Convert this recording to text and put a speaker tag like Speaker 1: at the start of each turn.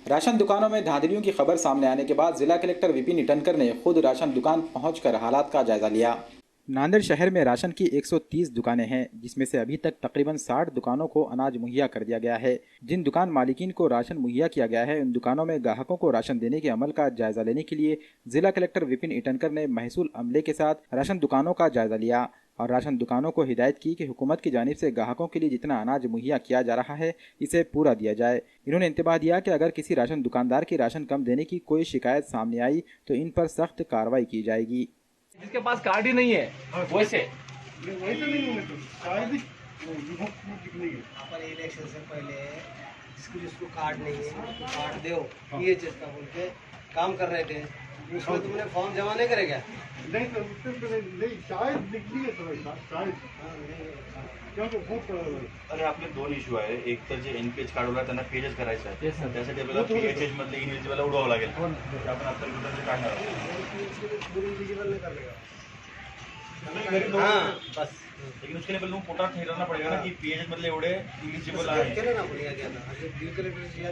Speaker 1: Ration दुकानों में धांधलियों की खबर सामने आने के बाद जिला कलेक्टर विपिन इटनकर ने खुद राशन दुकान पहुंचकर हालात का जायजा लिया। नांदेड़ शहर में राशन की 130 दुकानें हैं, जिसमें से अभी तक तकरीबन 60 दुकानों को अनाज मुहैया कर दिया गया है। जिन दुकान मालिकीन को राशन मुहैया किया गया है, उन दुकानों में ग्राहकों को राशन देने के अमल का जायजा लेने के लिए जिला कलेक्टर विपिन इटनकर ने महसूल अमले के साथ राशन दुकानों का जायजा लिया और राशन दुकानों को हिदायत की कि हुकूमत की जानिब से ग्राहकों के लिए जितना अनाज मुहैया किया जा रहा है, इसे पूरा दिया जाए। इन्होंने इंतबाह दिया कि अगर किसी राशन दुकानदार की राशन कम देने की कोई शिकायत सामने आई तो इन पर सख्त कार्रवाई की जाएगी।
Speaker 2: जिसके पास कार्ड ही नहीं है वैसे
Speaker 3: इलेक्शन से पहले जिसको कार्ड नहीं है कार्ड दो ये चीज का बोल के काम कर रहे थे, उसमें तुमने फॉर्म जमा नहीं करेगा?
Speaker 4: नहीं तो नहीं शायद निकली है थोड़ा शायद क्योंकि खूप
Speaker 5: अरे आपले दोन इश्यू आहे, एक तर जे एनपीएच कार्डवाला त्यांना पेजच करायचं आहे, त्यासाठी आपल्याला पीएचएच मधले इनएलिजिबल उडवावं लागेल, ते आपण आता कुठे काढणार आहोत।
Speaker 3: इलिजिबल नहीं कर लेगा।
Speaker 5: हाँ बस, लेकिन उसके लिए पहले पोर्टल ठहराना पड़ेगा ना कि पीएचएच मधले एवढे इलिजिबल आहे।
Speaker 3: केलं ना आपण या